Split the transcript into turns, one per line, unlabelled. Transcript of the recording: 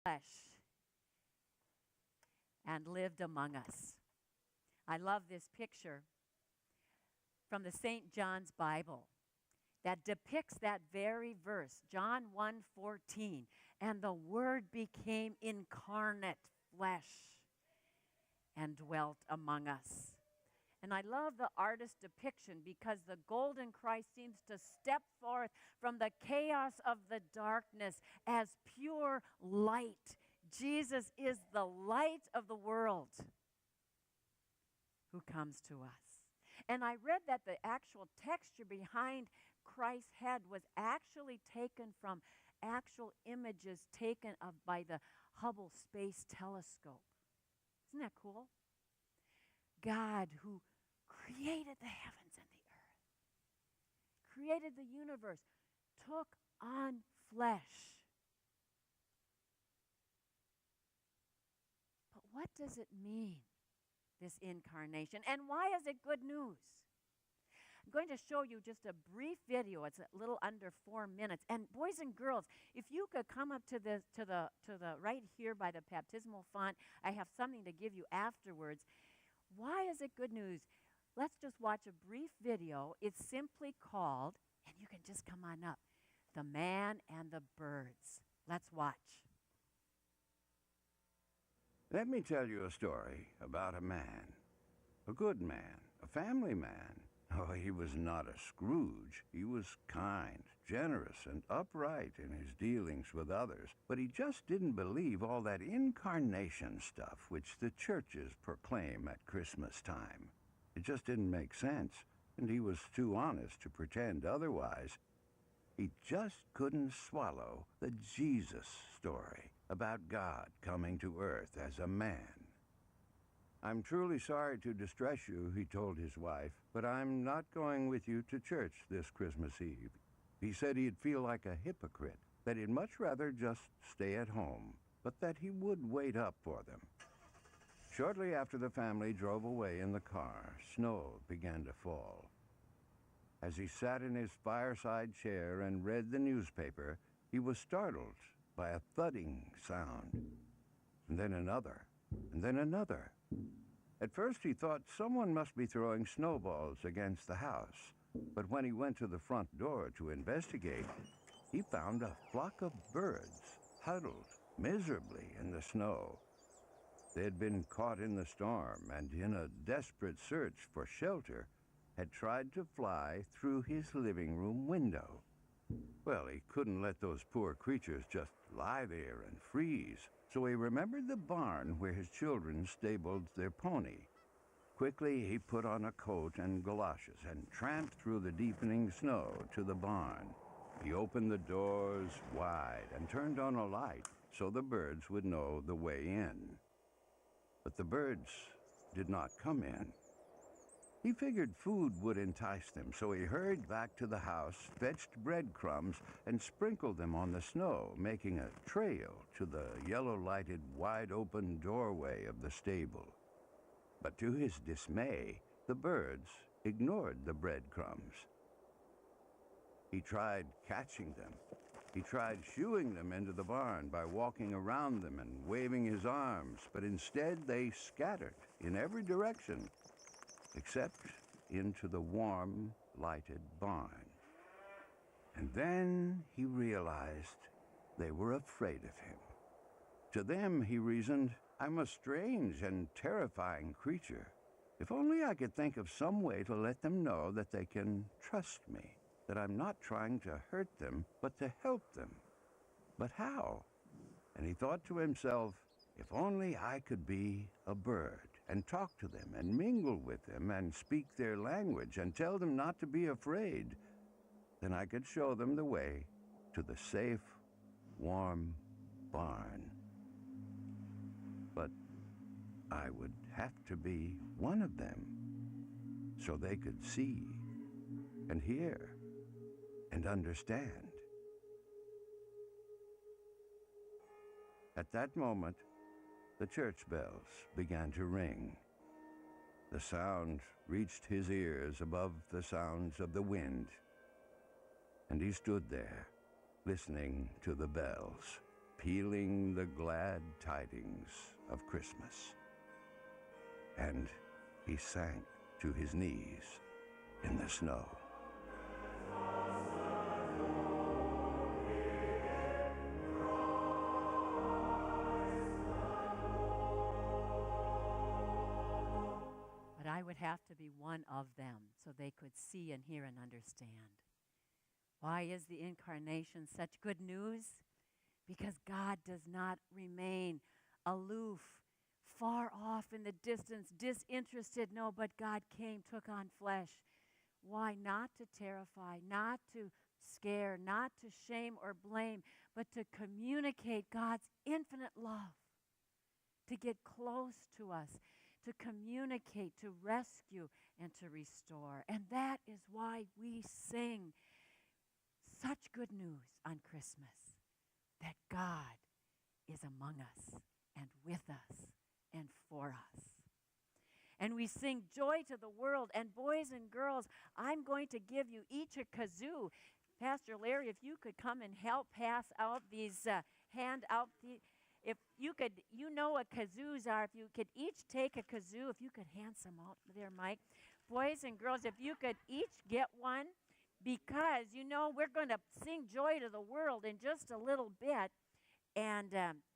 flesh and lived among us. I love this picture from the St. John's Bible that depicts that very verse, John 1:14, and the Word became incarnate flesh and dwelt among us. And I love the artist's depiction because the golden Christ seems to step forth from the chaos of the darkness as pure light. Jesus is the light of the world who comes to us. And I read that the actual texture behind Christ's head was actually taken from actual images taken by the Hubble Space Telescope. Isn't that cool? God, who created the heavens and the earth, created the universe, took on flesh. But what does it mean, this incarnation? And why is it good news? I'm going to show you just a brief video. It's a little under 4 minutes. And boys and girls, if you could come up to the right here by the baptismal font, I have something to give you afterwards. Why is it good news? Let's just watch a brief video. It's simply called, and you can just come on up, The Man and the Birds. Let's watch.
Let me tell you a story about a man, a good man, a family man. Oh, he was not a Scrooge. He was kind, generous, and upright in his dealings with others. But he just didn't believe all that incarnation stuff which the churches proclaim at Christmas time. It just didn't make sense, and he was too honest to pretend otherwise. He just couldn't swallow the Jesus story about God coming to earth as a man. "I'm truly sorry to distress you," he told his wife, "but I'm not going with you to church this Christmas Eve." He said he'd feel like a hypocrite, that he'd much rather just stay at home, but that he would wait up for them. Shortly after the family drove away in the car, snow began to fall. As he sat in his fireside chair and read the newspaper, he was startled by a thudding sound, and then another, and then another. At first he thought someone must be throwing snowballs against the house, but when he went to the front door to investigate, he found a flock of birds huddled miserably in the snow. They had been caught in the storm and, in a desperate search for shelter, had tried to fly through his living room window. Well, he couldn't let those poor creatures just lie there and freeze, so he remembered the barn where his children stabled their pony. Quickly, he put on a coat and galoshes and tramped through the deepening snow to the barn. He opened the doors wide and turned on a light so the birds would know the way in. But the birds did not come in. He figured food would entice them, so he hurried back to the house, fetched breadcrumbs, and sprinkled them on the snow, making a trail to the yellow-lighted, wide-open doorway of the stable. But to his dismay, the birds ignored the breadcrumbs. He tried catching them. He tried shooing them into the barn by walking around them and waving his arms, but instead they scattered in every direction, except into the warm, lighted barn. And then he realized they were afraid of him. To them, he reasoned, I'm a strange and terrifying creature. If only I could think of some way to let them know that they can trust me, that I'm not trying to hurt them, but to help them. But how? And he thought to himself, if only I could be a bird and talk to them and mingle with them and speak their language and tell them not to be afraid, then I could show them the way to the safe, warm barn. But I would have to be one of them so they could see and hear and understand. At that moment, the church bells began to ring. The sound reached his ears above the sounds of the wind, and he stood there, listening to the bells, pealing the glad tidings of Christmas. And he sank to his knees in the snow.
But I would have to be one of them so they could see and hear and understand. Why is the incarnation such good news? Because God does not remain aloof, far off in the distance, disinterested. No, but God came, took on flesh. Why? Not to terrify, not to scare, not to shame or blame, but to communicate God's infinite love, to get close to us, to communicate, to rescue, and to restore. And that is why we sing such good news on Christmas, that God is among us and with us and for us. And we sing joy to the world. And boys and girls, I'm going to give you each a kazoo. Pastor Larry, if you could come and help pass out these, hand out, if you could, you know what kazoos are. If you could each take a kazoo, if you could hand some out there, Mike. Boys and girls, if you could each get one, because, you know, we're going to sing joy to the world in just a little bit. And